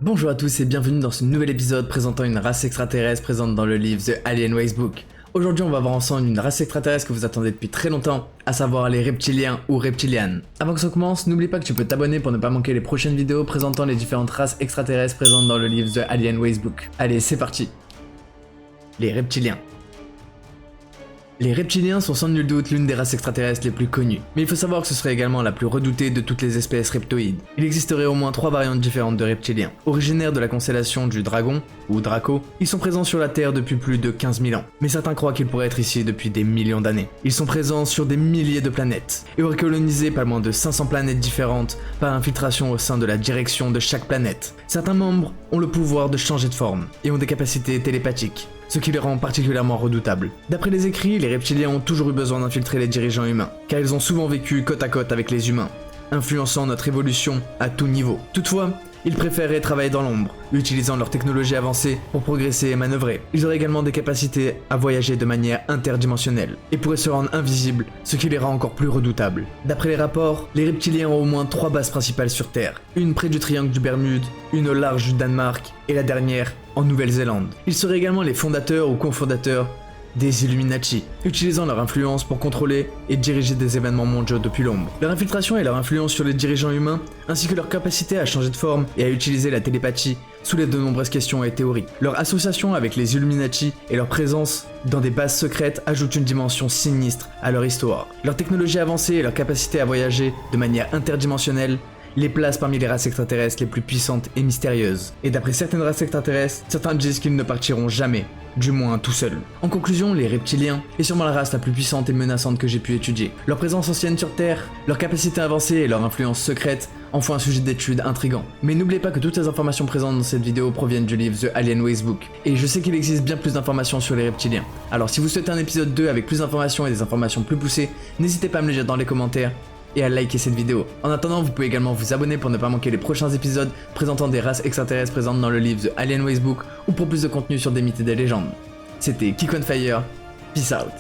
Bonjour à tous et bienvenue dans ce nouvel épisode présentant une race extraterrestre présente dans le livre The Alien Wacebook. Aujourd'hui on va voir ensemble une race extraterrestre que vous attendez depuis très longtemps, à savoir les reptiliens ou reptilianes. Avant que ça commence, n'oublie pas que tu peux t'abonner pour ne pas manquer les prochaines vidéos présentant les différentes races extraterrestres présentes dans le livre The Alien Wacebook. Allez, c'est parti. Les reptiliens. Les reptiliens sont sans nul doute l'une des races extraterrestres les plus connues, mais il faut savoir que ce serait également la plus redoutée de toutes les espèces reptoïdes. Il existerait au moins 3 variantes différentes de reptiliens. Originaires de la constellation du Dragon, ou Draco, ils sont présents sur la Terre depuis plus de 15 000 ans, mais certains croient qu'ils pourraient être ici depuis des millions d'années. Ils sont présents sur des milliers de planètes, et auraient colonisé pas moins de 500 planètes différentes par infiltration au sein de la direction de chaque planète. Certains membres ont le pouvoir de changer de forme, et ont des capacités télépathiques, ce qui les rend particulièrement redoutables. D'après les écrits, les reptiliens ont toujours eu besoin d'infiltrer les dirigeants humains, car ils ont souvent vécu côte à côte avec les humains, influençant notre évolution à tout niveau. Toutefois, ils préféraient travailler dans l'ombre, utilisant leur technologie avancée pour progresser et manœuvrer. Ils auraient également des capacités à voyager de manière interdimensionnelle, et pourraient se rendre invisibles, ce qui les rend encore plus redoutables. D'après les rapports, les reptiliens ont au moins 3 bases principales sur Terre, une près du triangle du Bermude, une au large du Danemark, et la dernière en Nouvelle-Zélande. Ils seraient également les fondateurs ou cofondateurs des Illuminati, utilisant leur influence pour contrôler et diriger des événements mondiaux depuis l'ombre. Leur infiltration et leur influence sur les dirigeants humains, ainsi que leur capacité à changer de forme et à utiliser la télépathie, soulèvent de nombreuses questions et théories. Leur association avec les Illuminati et leur présence dans des bases secrètes ajoutent une dimension sinistre à leur histoire. Leur technologie avancée et leur capacité à voyager de manière interdimensionnelle les placent parmi les races extraterrestres les plus puissantes et mystérieuses. Et d'après certaines races extraterrestres, certains disent qu'ils ne partiront jamais, du moins tout seuls. En conclusion, les reptiliens est sûrement la race la plus puissante et menaçante que j'ai pu étudier. Leur présence ancienne sur Terre, leur capacité avancée et leur influence secrète en font un sujet d'étude intrigant. Mais n'oubliez pas que toutes les informations présentes dans cette vidéo proviennent du livre The Alien Wacebook, et je sais qu'il existe bien plus d'informations sur les reptiliens. Alors si vous souhaitez un épisode 2 avec plus d'informations et des informations plus poussées, n'hésitez pas à me le dire dans les commentaires et à liker cette vidéo. En attendant, vous pouvez également vous abonner pour ne pas manquer les prochains épisodes présentant des races extraterrestres présentes dans le livre The Alien Wacebook ou pour plus de contenu sur des mythes et des légendes. C'était Geek on Fire, peace out.